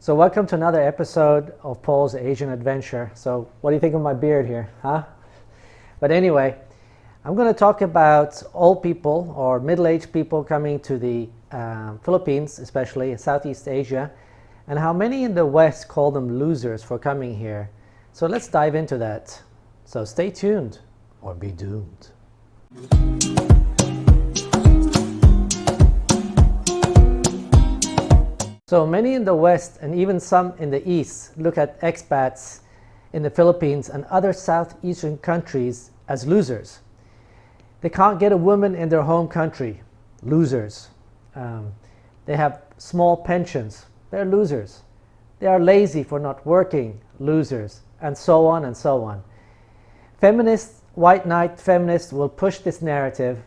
So welcome to another episode of Paul's Asian Adventure. So what do you think of my beard here, huh? But anyway, I'm going to talk about old people or middle-aged people coming to the Philippines, especially in Southeast Asia, and how many in the West call them losers for coming here. So let's dive into that. So stay tuned or be doomed. So many in the West and even some in the East look at expats in the Philippines and other southeastern countries as losers. They can't get a woman in their home country, losers. They have small pensions, they're losers. They are lazy for not working, losers, and so on and so on. Feminists, white knight feminists will push this narrative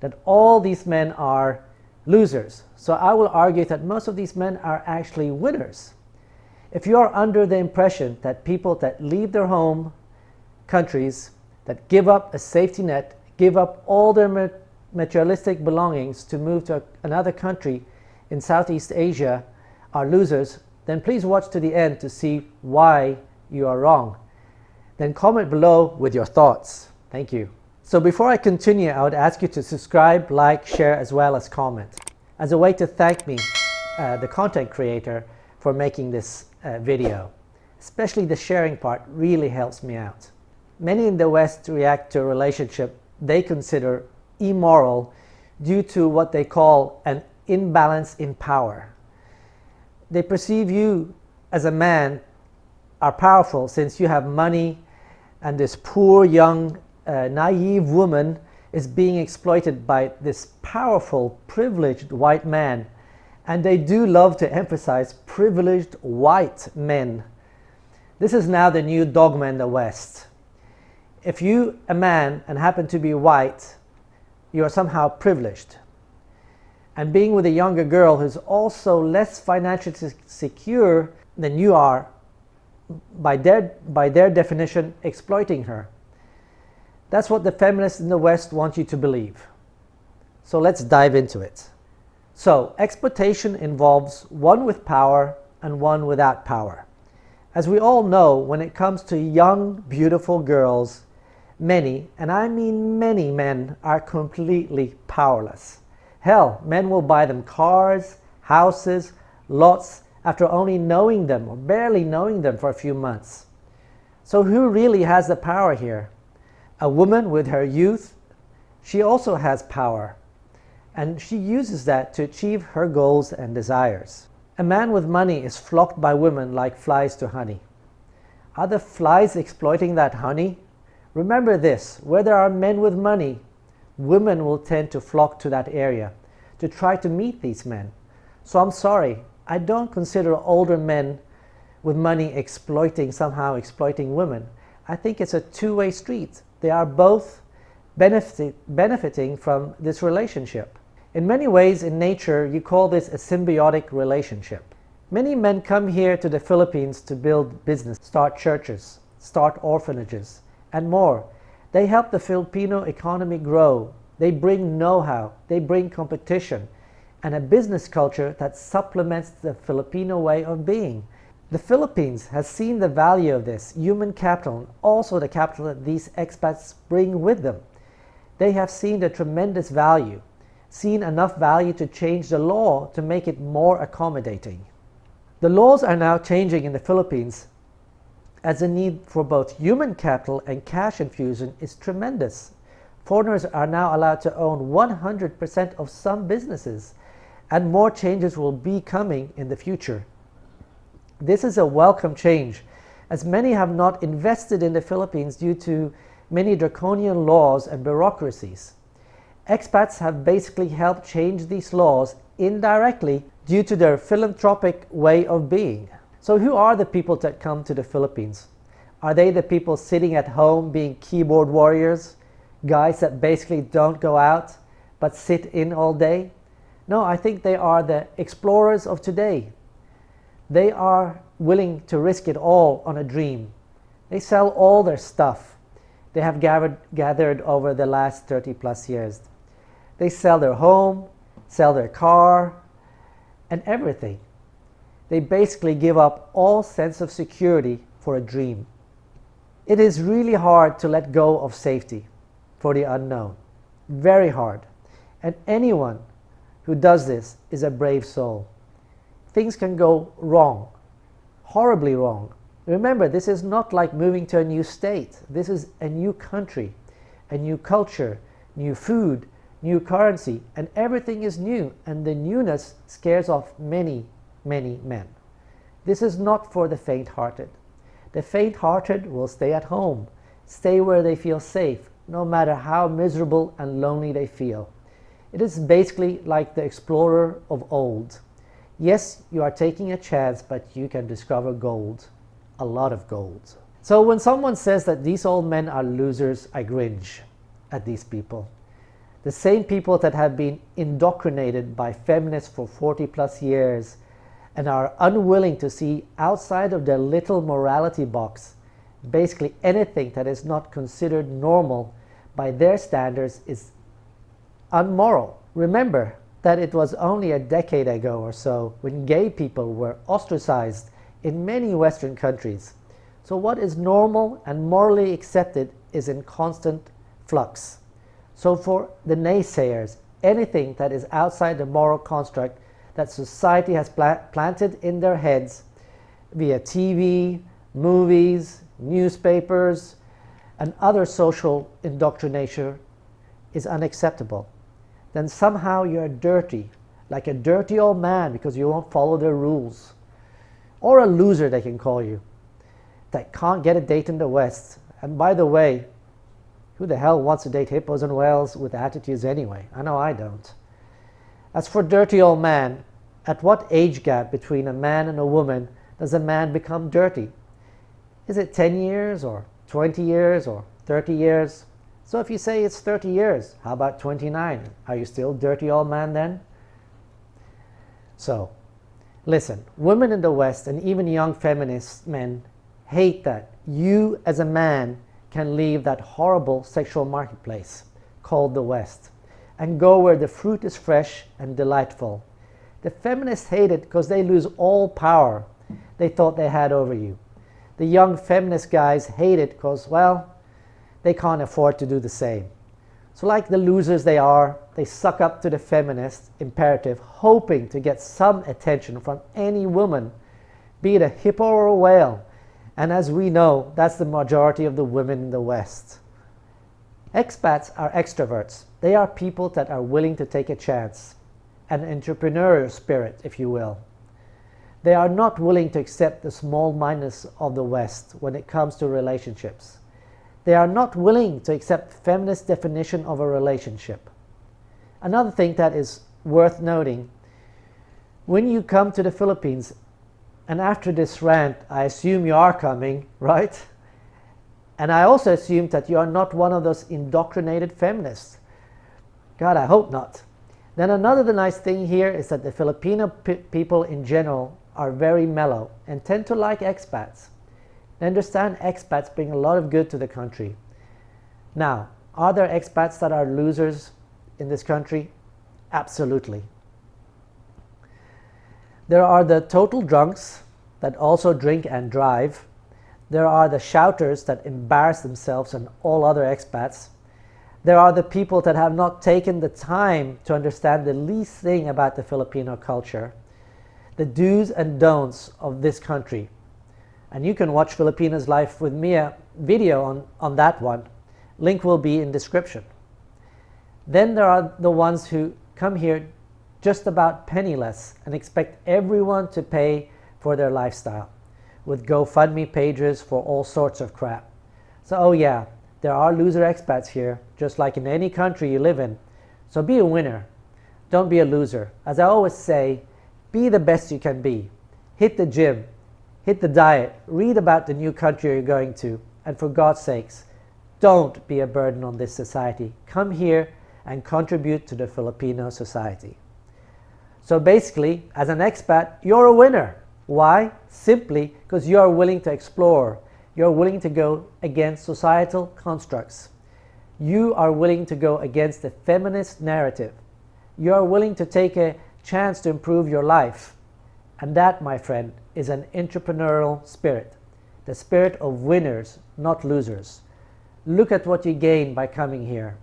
that all these men are losers. So I will argue that most of these men are actually winners. If you are under the impression that people that leave their home countries, that give up a safety net, give up all their materialistic belongings to move to another country in Southeast Asia are losers, then please watch to the end to see why you are wrong. Then comment below with your thoughts. Thank you. So before I continue, I would ask you to subscribe, like, share, as well as comment, as a way to thank me, the content creator, for making this video. Especially the sharing part really helps me out. Many in the West react to a relationship they consider immoral due to what they call an imbalance in power. They perceive you as a man are powerful since you have money, and this poor young naive woman is being exploited by this powerful, privileged white man. And they do love to emphasize privileged white men. This is now the new dogma in the West. If you, a man, and happen to be white, you are somehow privileged. And being with a younger girl who's also less financially secure than you are, by their definition, exploiting her. That's what the feminists in the West want you to believe. So let's dive into it. So, exploitation involves one with power and one without power. As we all know, when it comes to young, beautiful girls, many, and I mean many men are completely powerless. Hell, men will buy them cars, houses, lots after only knowing them or barely knowing them for a few months. So who really has the power here? A woman with her youth, she also has power, and she uses that to achieve her goals and desires. A man with money is flocked by women like flies to honey. Are the flies exploiting that honey? Remember this, where there are men with money, women will tend to flock to that area to try to meet these men. So I'm sorry, I don't consider older men with money somehow exploiting women. I think it's a two-way street. They are both benefiting from this relationship. In many ways in nature, you call this a symbiotic relationship. Many men come here to the Philippines to build business, start churches, start orphanages, and more. They help the Filipino economy grow. They bring know-how, they bring competition, and a business culture that supplements the Filipino way of being. The Philippines has seen the value of this human capital and also the capital that these expats bring with them. They have seen the tremendous value, seen enough value to change the law to make it more accommodating. The laws are now changing in the Philippines as the need for both human capital and cash infusion is tremendous. Foreigners are now allowed to own 100% of some businesses, and more changes will be coming in the future. This is a welcome change, as many have not invested in the Philippines due to many draconian laws and bureaucracies. Expats have basically helped change these laws indirectly due to their philanthropic way of being. So who are the people that come to the Philippines? Are they the people sitting at home being keyboard warriors? Guys that basically don't go out but sit in all day? No, I think they are the explorers of today. They are willing to risk it all on a dream. They sell all their stuff they have gathered over the last 30 plus years. They sell their home, sell their car, and everything. They basically give up all sense of security for a dream. It is really hard to let go of safety for the unknown. Very hard. And anyone who does this is a brave soul. Things can go wrong, horribly wrong. Remember, this is not like moving to a new state. This is a new country, a new culture, new food, new currency, and everything is new, and the newness scares off many, many men. This is not for the faint-hearted. The faint-hearted will stay at home, stay where they feel safe, no matter how miserable and lonely they feel. It is basically like the explorer of old. Yes, you are taking a chance, but you can discover gold, a lot of gold. So when someone says that these old men are losers, I cringe at these people. The same people that have been indoctrinated by feminists for 40 plus years and are unwilling to see outside of their little morality box. Basically anything that is not considered normal by their standards is unmoral. Remember that it was only a decade ago or so when gay people were ostracized in many Western countries. So what is normal and morally accepted is in constant flux. So for the naysayers, anything that is outside the moral construct that society has planted in their heads via TV, movies, newspapers, and other social indoctrination is unacceptable. Then somehow you're dirty, like a dirty old man because you won't follow their rules. Or a loser, they can call you, that can't get a date in the West. And by the way, who the hell wants to date hippos and whales with attitudes anyway? I know I don't. As for dirty old man, at what age gap between a man and a woman does a man become dirty? Is it 10 years or 20 years or 30 years? So if you say it's 30 years, how about 29? Are you still dirty old man then? So, listen, women in the West and even young feminist men hate that you as a man can leave that horrible sexual marketplace called the West and go where the fruit is fresh and delightful. The feminists hate it because they lose all power they thought they had over you. The young feminist guys hate it because, well, they can't afford to do the same. So like the losers they are, they suck up to the feminist imperative, hoping to get some attention from any woman, be it a hippo or a whale. And as we know, that's the majority of the women in the West. Expats are extroverts. They are people that are willing to take a chance, an entrepreneurial spirit, if you will. They are not willing to accept the small-mindedness of the West when it comes to relationships. They are not willing to accept feminist definition of a relationship. Another thing that is worth noting, when you come to the Philippines, and after this rant, I assume you are coming, right? And I also assume that you are not one of those indoctrinated feminists. God, I hope not. Then another nice thing here is that the Filipino people in general are very mellow and tend to like expats. They understand expats bring a lot of good to the country. Now, are there expats that are losers in this country? Absolutely. There are the total drunks that also drink and drive. There are the shouters that embarrass themselves and all other expats. There are the people that have not taken the time to understand the least thing about the Filipino culture, the do's and don'ts of this country. And you can watch Filipinos Life with Mia video on that one. Link will be in description. Then there are the ones who come here just about penniless and expect everyone to pay for their lifestyle with GoFundMe pages for all sorts of crap. So, oh yeah, there are loser expats here, just like in any country you live in. So be a winner. Don't be a loser. As I always say, be the best you can be. Hit the gym, hit the diet, read about the new country you're going to, and for God's sakes, don't be a burden on this society. Come here and contribute to the Filipino society. So basically, as an expat, you're a winner. Why? Simply because you are willing to explore. You're willing to go against societal constructs. You are willing to go against the feminist narrative. You are willing to take a chance to improve your life. And that, my friend, is an entrepreneurial spirit, the spirit of winners, not losers. Look at what you gain by coming here.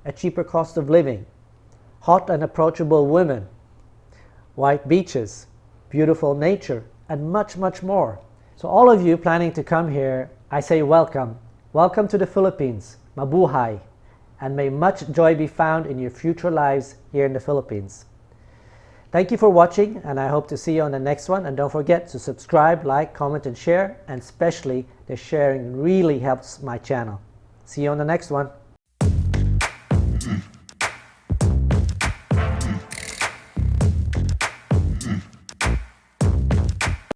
A cheaper cost of living, hot and approachable women, white beaches, beautiful nature, and much, much more. So all of you planning to come here, I say welcome. Welcome to the Philippines. Mabuhay. And may much joy be found in your future lives here in the Philippines. Thank you for watching, and I hope to see you on the next one. And don't forget to subscribe, like, comment, and share. And especially the sharing really helps my channel. See you on the next one.